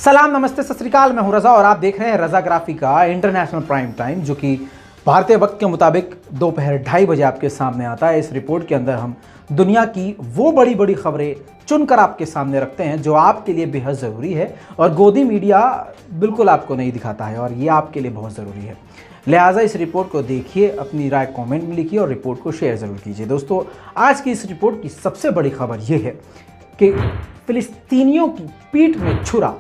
सलाम, नमस्ते, सत श्री अकाल। मैं हूं रजा और आप देख रहे हैं रजाग्राफी का इंटरनेशनल प्राइम टाइम, जो कि भारतीय वक्त के मुताबिक दोपहर 2:30 बजे आपके सामने आता है। इस रिपोर्ट के अंदर हम दुनिया की वो बड़ी बड़ी खबरें चुनकर आपके सामने रखते हैं जो आपके लिए बेहद ज़रूरी है और गोदी मीडिया बिल्कुल आपको नहीं दिखाता है, और ये आपके लिए बहुत ज़रूरी है। लिहाजा इस रिपोर्ट को देखिए, अपनी राय कमेंट में लिखिए और रिपोर्ट को शेयर ज़रूर कीजिए। दोस्तों, आज की इस रिपोर्ट की सबसे बड़ी खबर ये है कि फिलिस्तीनियों की पीठ में छुरा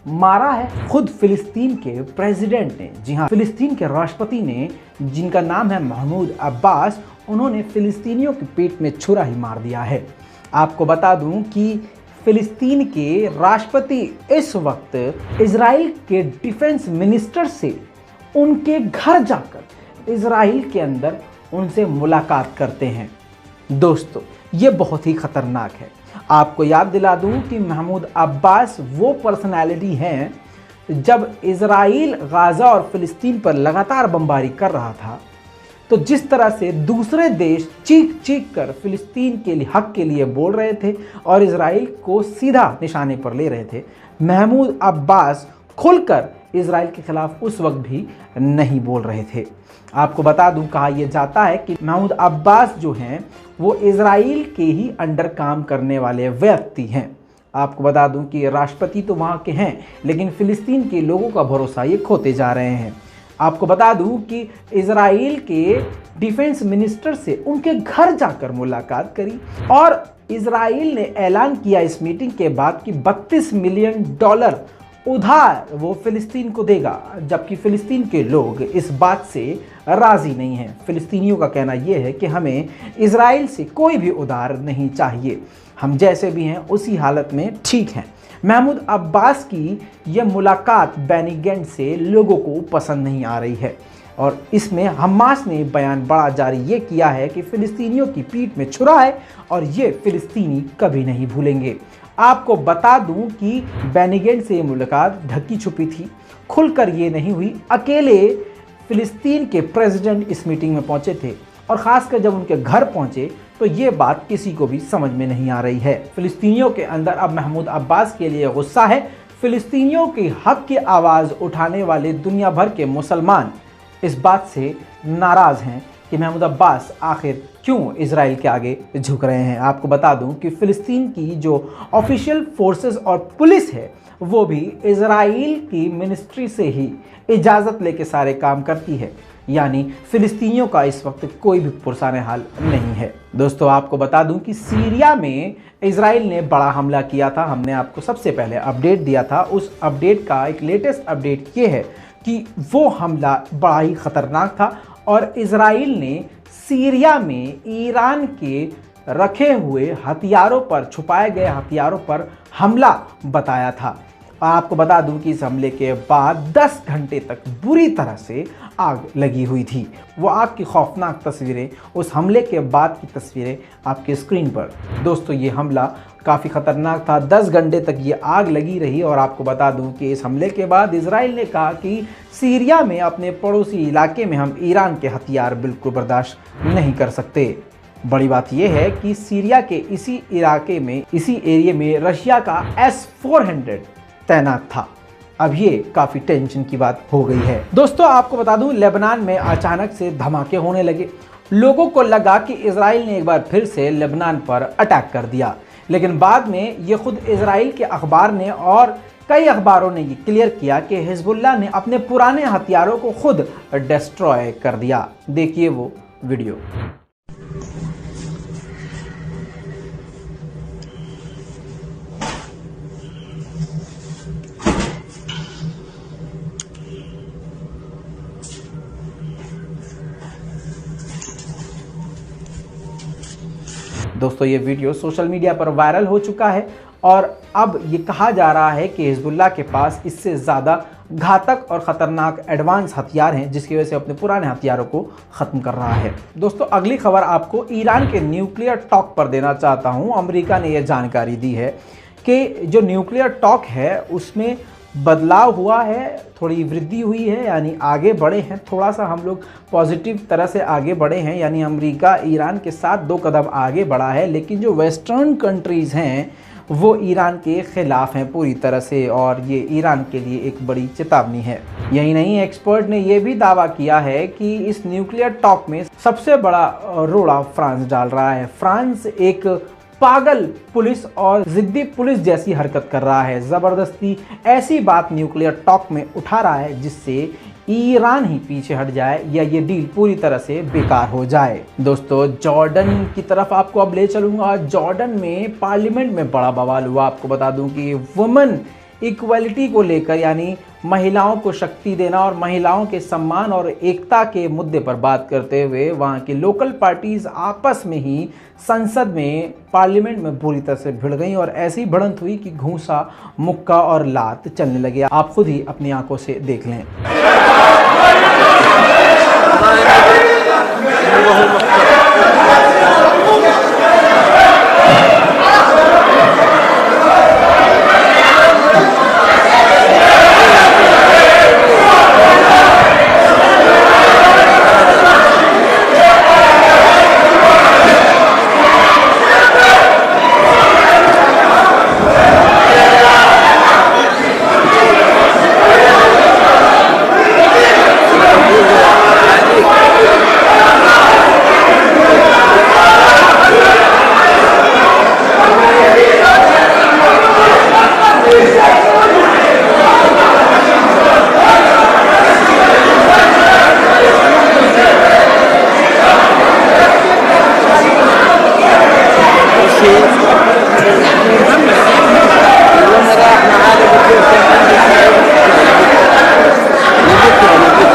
मारा है खुद फिलिस्तीन के प्रेसिडेंट ने। जी हाँ, फिलिस्तीन के राष्ट्रपति ने, जिनका नाम है महमूद अब्बास, उन्होंने फिलिस्तीनियों की पीठ में छुरा ही मार दिया है। आपको बता दूं कि फिलिस्तीन के राष्ट्रपति इस वक्त इजराइल के डिफेंस मिनिस्टर से उनके घर जाकर इजराइल के अंदर उनसे मुलाकात करते हैं। दोस्तों, ये बहुत ही खतरनाक है। आपको याद दिला दूं कि महमूद अब्बास वो पर्सनालिटी हैं, जब इजराइल गाजा और फिलिस्तीन पर लगातार बमबारी कर रहा था तो जिस तरह से दूसरे देश चीख चीख कर फिलिस्तीन के लिए हक के लिए बोल रहे थे और इजराइल को सीधा निशाने पर ले रहे थे, महमूद अब्बास खुलकर इजराइल के खिलाफ उस वक्त भी नहीं बोल रहे थे। आपको बता दूं, कहा यह जाता है कि महमूद अब्बास जो हैं वो इजराइल के ही अंडर काम करने वाले व्यक्ति हैं। आपको बता दूं कि राष्ट्रपति तो वहाँ के हैं, लेकिन फिलिस्तीन के लोगों का भरोसा ये खोते जा रहे हैं। आपको बता दूं कि इजराइल के डिफेंस मिनिस्टर से उनके घर जाकर मुलाकात करी और इजराइल ने ऐलान किया इस मीटिंग के बाद कि $32 मिलियन उधार वो फिलिस्तीन को देगा, जबकि फिलिस्तीन के लोग इस बात से राज़ी नहीं हैं। फिलिस्तीनियों का कहना यह है कि हमें इजराइल से कोई भी उधार नहीं चाहिए, हम जैसे भी हैं उसी हालत में ठीक हैं। महमूद अब्बास की यह मुलाकात बेनी गैंट्स से लोगों को पसंद नहीं आ रही है और इसमें हमास ने बयान बड़ा जारी ये किया है कि फ़िलिस्तीनियों की पीठ में छुरा है और ये फ़िलिस्तीनी कभी नहीं भूलेंगे। आपको बता दूं कि बेनी गैंट्स से ये मुलाकात ढकी छुपी थी, खुलकर ये नहीं हुई। अकेले फ़िलिस्तीन के प्रेसिडेंट इस मीटिंग में पहुंचे थे और ख़ासकर जब उनके घर पहुंचे तो ये बात किसी को भी समझ में नहीं आ रही है। फ़िलिस्तीनियों के अंदर अब महमूद अब्बास के लिए गुस्सा है। फ़िलिस्तीनियों के हक़ की आवाज़ उठाने वाले दुनिया भर के मुसलमान इस बात से नाराज़ हैं कि महमूद अब्बास आखिर क्यों इजराइल के आगे झुक रहे हैं। आपको बता दूं कि फ़िलिस्तीन की जो ऑफिशियल फोर्सेस और पुलिस है वो भी इजराइल की मिनिस्ट्री से ही इजाज़त लेके सारे काम करती है, यानी फ़िलिस्तीनियों का इस वक्त कोई भी पुरसाने हाल नहीं है। दोस्तों, आपको बता दूं कि सीरिया में इजराइल ने बड़ा हमला किया था। हमने आपको सबसे पहले अपडेट दिया था। उस अपडेट का एक लेटेस्ट अपडेट ये है कि वो हमला बड़ा ही ख़तरनाक था और इजराइल ने सीरिया में ईरान के रखे हुए हथियारों पर, छुपाए गए हथियारों पर हमला बताया था। आपको बता दूं कि इस हमले के बाद 10 घंटे तक बुरी तरह से आग लगी हुई थी। वो आग की खौफनाक तस्वीरें, उस हमले के बाद की तस्वीरें आपके स्क्रीन पर। दोस्तों, ये हमला काफ़ी ख़तरनाक था। 10 घंटे तक ये आग लगी रही और आपको बता दूं कि इस हमले के बाद इजराइल ने कहा कि सीरिया में, अपने पड़ोसी इलाके में, हम ईरान के हथियार बिल्कुल बर्दाश्त नहीं कर सकते। बड़ी बात यह है कि सीरिया के इसी इलाके में, इसी एरिया में रशिया का S-400 तैनात था। अब ये काफ़ी टेंशन की बात हो गई है। दोस्तों, आपको बता दूं, लेबनान में अचानक से धमाके होने लगे। लोगों को लगा कि इजराइल ने एक बार फिर से लेबनान पर अटैक कर दिया, लेकिन बाद में ये खुद इजराइल के अखबार ने और कई अखबारों ने ये क्लियर किया कि हिजबुल्लाह ने अपने पुराने हथियारों को खुद डिस्ट्रॉय कर दिया। देखिए वो वीडियो। दोस्तों, ये वीडियो सोशल मीडिया पर वायरल हो चुका है और अब ये कहा जा रहा है कि हिजबुल्लाह के पास इससे ज़्यादा घातक और ख़तरनाक एडवांस हथियार हैं, जिसकी वजह से अपने पुराने हथियारों को ख़त्म कर रहा है। दोस्तों, अगली खबर आपको ईरान के न्यूक्लियर टॉक पर देना चाहता हूँ। अमेरिका ने यह जानकारी दी है कि जो न्यूक्लियर टॉक है उसमें बदलाव हुआ है, थोड़ी वृद्धि हुई है, यानी आगे बढ़े हैं। थोड़ा सा हम लोग पॉजिटिव तरह से आगे बढ़े हैं, यानी अमेरिका ईरान के साथ 2 कदम आगे बढ़ा है। लेकिन जो वेस्टर्न कंट्रीज़ हैं वो ईरान के खिलाफ हैं पूरी तरह से, और ये ईरान के लिए एक बड़ी चेतावनी है। यही नहीं, एक्सपर्ट ने यह भी दावा किया है कि इस न्यूक्लियर टॉक में सबसे बड़ा रोड़ा फ्रांस डाल रहा है। फ्रांस एक पागल पुलिस और जिद्दी पुलिस जैसी हरकत कर रहा है, ज़बरदस्ती ऐसी बात न्यूक्लियर टॉक में उठा रहा है जिससे ईरान ही पीछे हट जाए या ये डील पूरी तरह से बेकार हो जाए। दोस्तों, जॉर्डन की तरफ आपको अब ले चलूंगा। जॉर्डन में पार्लियामेंट में बड़ा बवाल हुआ। आपको बता दूं कि वुमेन इक्वलिटी को लेकर, यानी महिलाओं को शक्ति देना और महिलाओं के सम्मान और एकता के मुद्दे पर बात करते हुए वहाँ की लोकल पार्टीज आपस में ही संसद में, पार्लियामेंट में बुरी तरह से भिड़ गई और ऐसी भिड़ंत हुई कि घूंसा, मुक्का और लात चलने लगे। आप खुद ही अपनी आंखों से देख लें।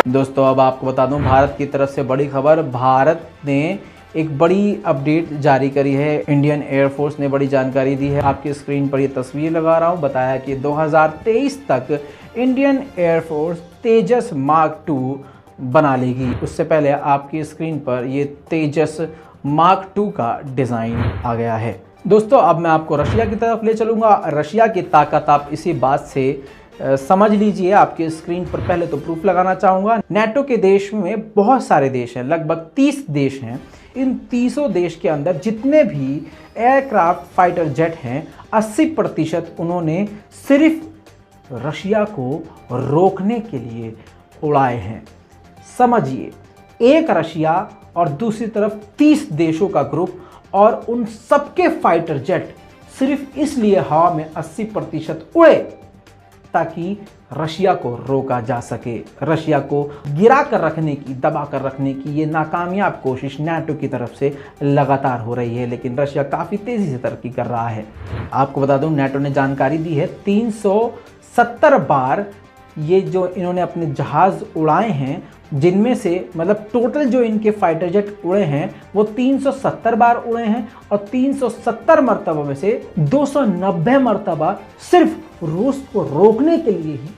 दोस्तों, अब आपको बता दूं भारत की तरफ से बड़ी खबर। भारत ने एक बड़ी अपडेट जारी करी है। इंडियन एयरफोर्स ने बड़ी जानकारी दी है। आपकी स्क्रीन पर ये तस्वीर लगा रहा हूं। बताया कि 2023 तक इंडियन एयरफोर्स तेजस मार्क 2 बना लेगी। उससे पहले आपकी स्क्रीन पर ये तेजस मार्क 2 का डिज़ाइन आ गया है। दोस्तों, अब मैं आपको रशिया की तरफ ले चलूँगा। रशिया की ताकत आप इसी बात से समझ लीजिए। आपके स्क्रीन पर पहले तो प्रूफ लगाना चाहूँगा। नाटो के देश में बहुत सारे देश हैं, लगभग 30 देश हैं। इन 30 देश के अंदर जितने भी एयरक्राफ्ट फाइटर जेट हैं, 80% उन्होंने सिर्फ रशिया को रोकने के लिए उड़ाए हैं। समझिए, एक रशिया और दूसरी तरफ 30 देशों का ग्रुप, और उन सबके फाइटर जेट सिर्फ इसलिए हवा में 80% उड़े ताकि रशिया को रोका जा सके। रशिया को गिरा कर रखने की, दबा कर रखने की ये नाकामयाब कोशिश नाटो की तरफ से लगातार हो रही है, लेकिन रशिया काफ़ी तेज़ी से तरक्की कर रहा है। आपको बता दूं, नाटो ने जानकारी दी है 370 बार ये जो इन्होंने अपने जहाज़ उड़ाए हैं, जिनमें से मतलब टोटल जो इनके फाइटर जेट उड़े हैं वो 370 बार उड़े हैं, और 370 मरतबा में से 290 मरतबा सिर्फ रूस को रोकने के लिए ही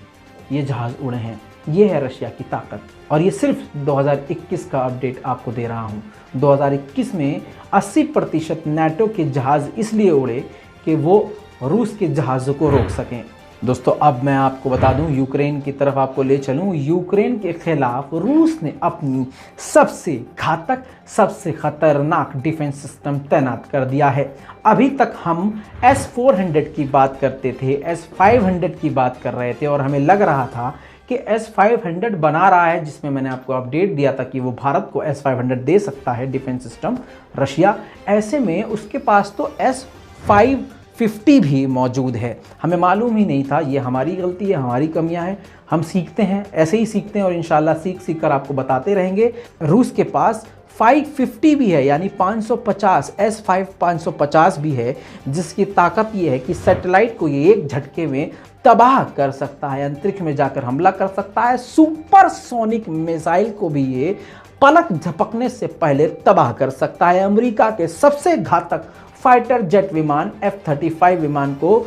ये जहाज़ उड़े हैं। ये है रशिया की ताकत, और ये सिर्फ 2021 का अपडेट आपको दे रहा हूँ। 2021 में 80% नाटो के जहाज़ इसलिए उड़े कि वो रूस के जहाज़ों को रोक सकें। दोस्तों, अब मैं आपको बता दूं, यूक्रेन की तरफ आपको ले चलूं। यूक्रेन के खिलाफ रूस ने अपनी सबसे घातक, सबसे खतरनाक डिफेंस सिस्टम तैनात कर दिया है। अभी तक हम S-400 की बात करते थे, S-500 की बात कर रहे थे, और हमें लग रहा था कि S-500 बना रहा है, जिसमें मैंने आपको अपडेट दिया था कि वो भारत को S-500 दे सकता है डिफेंस सिस्टम रशिया। ऐसे में उसके पास तो S-550 भी मौजूद है। हमें मालूम ही नहीं था। ये हमारी गलती है, हमारी कमियां हैं। हम सीखते हैं, ऐसे ही सीखते हैं, और इंशाल्लाह सीख कर आपको बताते रहेंगे। रूस के पास 550 भी है, यानी 550, S-550 भी है, जिसकी ताकत ये है कि सैटेलाइट को ये एक झटके में तबाह कर सकता है, अंतरिक्ष में जाकर हमला कर सकता है। सुपरसोनिक मिसाइल को भी ये पलक झपकने से पहले तबाह कर सकता है। अमेरिका के सबसे घातक फाइटर जेट विमान F-35 विमान को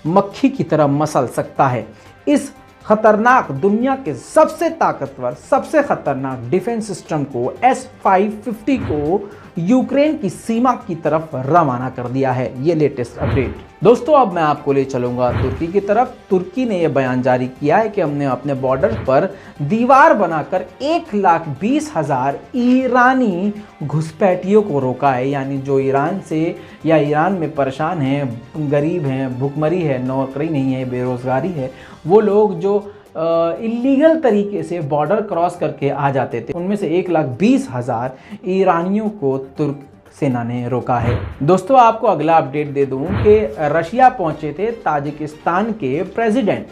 मक्खी की तरह मसल सकता है। इस खतरनाक, दुनिया के सबसे ताकतवर, सबसे खतरनाक डिफेंस सिस्टम को, S-550 को यूक्रेन की सीमा की तरफ रवाना कर दिया है। ये लेटेस्ट अपडेट। दोस्तों अब मैं आपको ले चलूंगा तुर्की की तरफ। तुर्की ने यह बयान जारी किया है कि हमने अपने बॉर्डर पर दीवार बनाकर 1,20,000 ईरानी घुसपैठियों को रोका है, यानी जो ईरान से या ईरान में परेशान हैं, गरीब हैं, भुखमरी है, नौकरी नहीं है, बेरोजगारी है, वो लोग जो इलीगल तरीके से बॉर्डर क्रॉस करके आ जाते थे, उनमें से 1,20,000 ईरानियों को तुर्क सेना ने रोका है। दोस्तों आपको अगला अपडेट दे दूं कि रशिया पहुंचे थे ताजिकिस्तान के प्रेसिडेंट,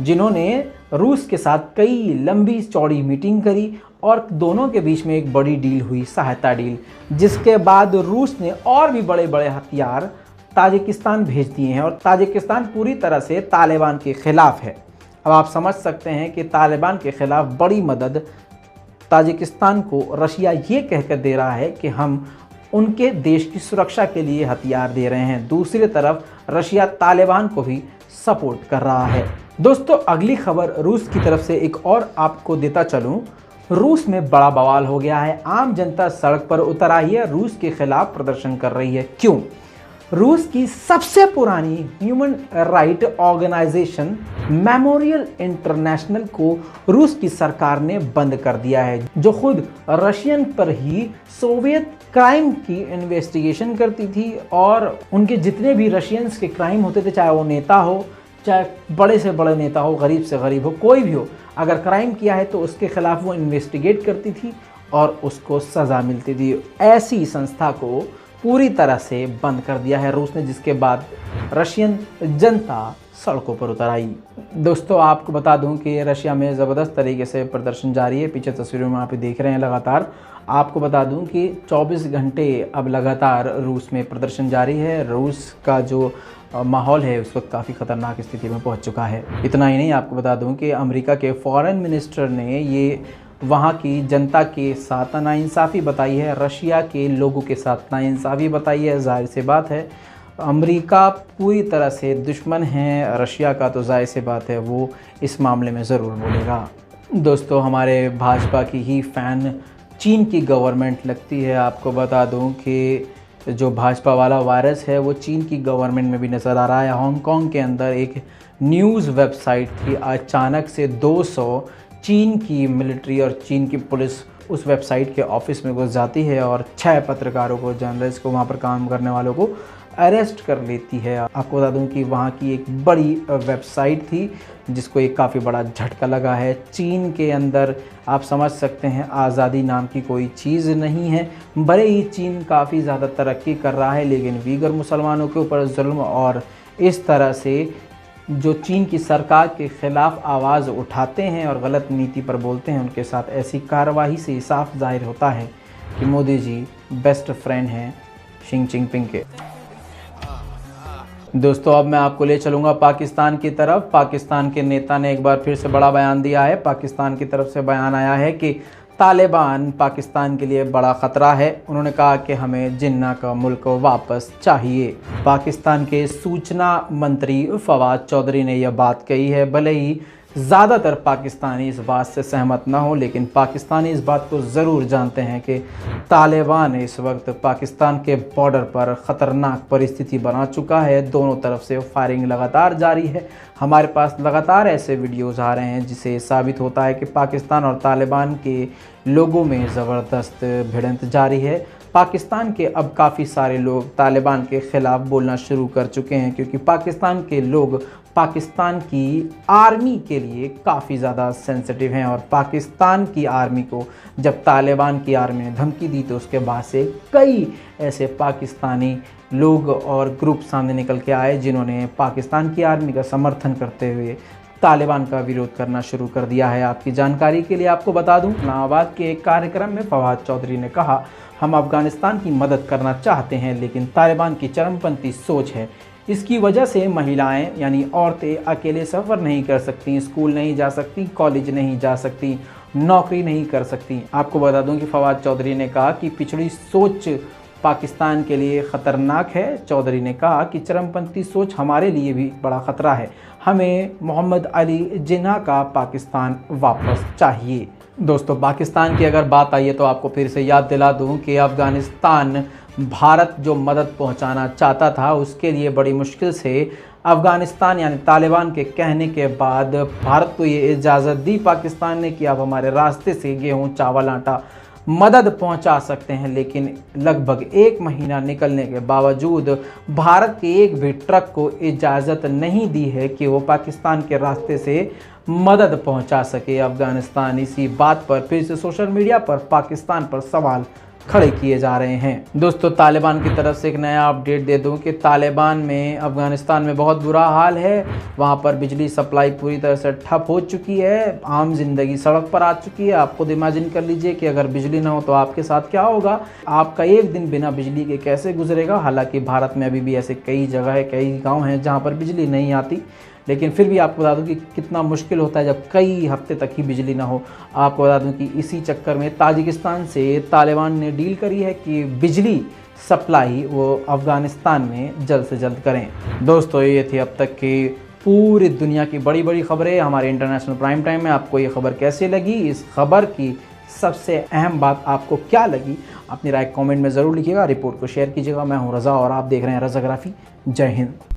जिन्होंने रूस के साथ कई लंबी चौड़ी मीटिंग करी और दोनों के बीच में एक बड़ी डील हुई, सहायता डील, जिसके बाद रूस ने और भी बड़े बड़े हथियार ताजिकिस्तान भेज दिए हैं और ताजिकिस्तान पूरी तरह से तालिबान के खिलाफ है। अब आप समझ सकते हैं कि तालिबान के खिलाफ बड़ी मदद ताजिकिस्तान को रशिया ये कहकर दे रहा है कि हम उनके देश की सुरक्षा के लिए हथियार दे रहे हैं। दूसरी तरफ रशिया तालिबान को भी सपोर्ट कर रहा है। दोस्तों अगली खबर रूस की तरफ से एक और आपको देता चलूं। रूस में बड़ा बवाल हो गया है। आम जनता सड़क पर उतर आई है, रूस के खिलाफ प्रदर्शन कर रही है। क्यों? रूस की सबसे पुरानी human right organisation memorial international को रूस की सरकार ने बंद कर दिया है, जो खुद रशियन पर ही सोवियत क्राइम की इन्वेस्टिगेशन करती थी और उनके जितने भी रशियंस के क्राइम होते थे, चाहे वो नेता हो, चाहे बड़े से बड़े नेता हो, गरीब से गरीब हो, कोई भी हो, अगर क्राइम किया है तो उसके खिलाफ वो इन्वेस्टिगेट करती थी और उसको सज़ा मिलती थी। ऐसी संस्था को पूरी तरह से बंद कर दिया है रूस ने, जिसके बाद रशियन जनता सड़कों पर उतर आई। दोस्तों आपको बता दूं कि रशिया में ज़बरदस्त तरीके से प्रदर्शन जारी है। पीछे तस्वीरों में आप देख रहे हैं लगातार। आपको बता दूं कि 24 घंटे अब लगातार रूस में प्रदर्शन जारी है। रूस का जो माहौल है उस वक्त काफ़ी ख़तरनाक स्थिति में पहुंच चुका है। इतना ही नहीं, आपको बता दूं कि अमेरिका के फॉरेन मिनिस्टर ने ये वहाँ की जनता के साथ नाइंसाफ़ी बताई है, रशिया के लोगों के साथ नाइंसाफ़ी बताई है। जाहिर सी बात है अमेरिका पूरी तरह से दुश्मन है रशिया का, तो जाहिर सी बात है वो इस मामले में ज़रूर बोलेगा। दोस्तों हमारे भाजपा की ही फ़ैन चीन की गवर्नमेंट लगती है। आपको बता दूं कि जो भाजपा वाला वायरस है वो चीन की गवर्नमेंट में भी नज़र आ रहा है। हांगकांग के अंदर एक न्यूज़ वेबसाइट थी, अचानक से 200 चीन की मिलिट्री और चीन की पुलिस उस वेबसाइट के ऑफिस में घुस जाती है और 6 पत्रकारों को, जर्नलिस्ट को, वहाँ पर काम करने वालों को अरेस्ट कर लेती है। आपको बता दूं कि वहाँ की एक बड़ी वेबसाइट थी जिसको एक काफ़ी बड़ा झटका लगा है। चीन के अंदर आप समझ सकते हैं आज़ादी नाम की कोई चीज़ नहीं है। भले ही चीन काफ़ी ज़्यादा तरक्की कर रहा है, लेकिन वीगर मुसलमानों के ऊपर जुल्म और इस तरह से जो चीन की सरकार के ख़िलाफ़ आवाज़ उठाते हैं और गलत नीति पर बोलते हैं, उनके साथ ऐसी कार्रवाई से साफ जाहिर होता है कि मोदी जी बेस्ट फ्रेंड हैं शी जिनपिंग के। दोस्तों अब मैं आपको ले चलूँगा पाकिस्तान की तरफ। पाकिस्तान के नेता ने एक बार फिर से बड़ा बयान दिया है। पाकिस्तान की तरफ से बयान आया है कि तालिबान पाकिस्तान के लिए बड़ा ख़तरा है। उन्होंने कहा कि हमें जिन्ना का मुल्क वापस चाहिए। पाकिस्तान के सूचना मंत्री फवाद चौधरी ने यह बात कही है। भले ही ज़्यादातर पाकिस्तानी इस बात से सहमत ना हो, लेकिन पाकिस्तानी इस बात को ज़रूर जानते हैं कि तालिबान इस वक्त पाकिस्तान के बॉर्डर पर ख़तरनाक परिस्थिति बना चुका है। दोनों तरफ से फायरिंग लगातार जारी है। हमारे पास लगातार ऐसे वीडियोज़ आ रहे हैं जिससे साबित होता है कि पाकिस्तान और तालिबान के लोगों में ज़बरदस्त भिड़ंत जारी है। पाकिस्तान के अब काफ़ी सारे लोग तालिबान के ख़िलाफ़ बोलना शुरू कर चुके हैं, क्योंकि पाकिस्तान के लोग पाकिस्तान की आर्मी के लिए काफ़ी ज़्यादा सेंसिटिव हैं और पाकिस्तान की आर्मी को जब तालिबान की आर्मी ने धमकी दी तो उसके बाद से कई ऐसे पाकिस्तानी लोग और ग्रुप सामने निकल के आए जिन्होंने पाकिस्तान की आर्मी का समर्थन करते हुए तालिबान का विरोध करना शुरू कर दिया है। आपकी जानकारी के लिए आपको बता दूं, इस्लामाबाद के एक कार्यक्रम में फवाद चौधरी ने कहा, हम अफ़गानिस्तान की मदद करना चाहते हैं, लेकिन तालिबान की चरमपंथी सोच है। इसकी वजह से महिलाएं यानी औरतें अकेले सफ़र नहीं कर सकती, स्कूल नहीं जा सकती, कॉलेज नहीं जा सकती, नौकरी नहीं कर सकती। आपको बता दूं कि फवाद चौधरी ने कहा कि पिछड़ी सोच पाकिस्तान के लिए ख़तरनाक है। चौधरी ने कहा कि चरमपंथी सोच हमारे लिए भी बड़ा ख़तरा है। हमें मोहम्मद अली जिन्ना का पाकिस्तान वापस चाहिए। दोस्तों, पाकिस्तान की अगर बात आई है तो आपको फिर से याद दिला दूं कि अफ़गानिस्तान भारत जो मदद पहुंचाना चाहता था उसके लिए बड़ी मुश्किल से अफ़गानिस्तान यानी तालिबान के कहने के बाद भारत को ये इजाज़त दी पाकिस्तान ने कि आप हमारे रास्ते से गेहूं, चावल, आटा मदद पहुंचा सकते हैं। लेकिन लगभग 1 महीना निकलने के बावजूद भारत के एक भी ट्रक को इजाज़त नहीं दी है कि वो पाकिस्तान के रास्ते से मदद पहुंचा सके अफ़गानिस्तान। इसी बात पर फिर से सोशल मीडिया पर पाकिस्तान पर सवाल खड़े किए जा रहे हैं। दोस्तों, तालिबान की तरफ से एक नया अपडेट दे दूं कि तालिबान में अफ़गानिस्तान में बहुत बुरा हाल है। वहां पर बिजली सप्लाई पूरी तरह से ठप हो चुकी है, आम जिंदगी सड़क पर आ चुकी है। आप खुद इमेजिन कर लीजिए कि अगर बिजली ना हो तो आपके साथ क्या होगा, आपका एक दिन बिना बिजली के कैसे गुजरेगा। हालांकि भारत में अभी भी ऐसे कई जगह है, कई गाँव हैं जहाँ पर बिजली नहीं आती, लेकिन फिर भी आपको बता दूं कि कितना मुश्किल होता है जब कई हफ्ते तक ही बिजली ना हो। आपको बता दूं कि इसी चक्कर में ताजिकिस्तान से तालिबान ने डील करी है कि बिजली सप्लाई वो अफ़गानिस्तान में जल्द से जल्द करें। दोस्तों, ये थी अब तक की पूरी दुनिया की बड़ी बड़ी खबरें हमारे इंटरनेशनल प्राइम टाइम में। आपको ये खबर कैसी लगी, इस खबर की सबसे अहम बात आपको क्या लगी, अपनी राय कमेंट में ज़रूर लिखिएगा। रिपोर्ट को शेयर कीजिएगा। मैं हूँ रज़ा और आप देख रहे हैं रज़ाग्राफी। जय हिंद।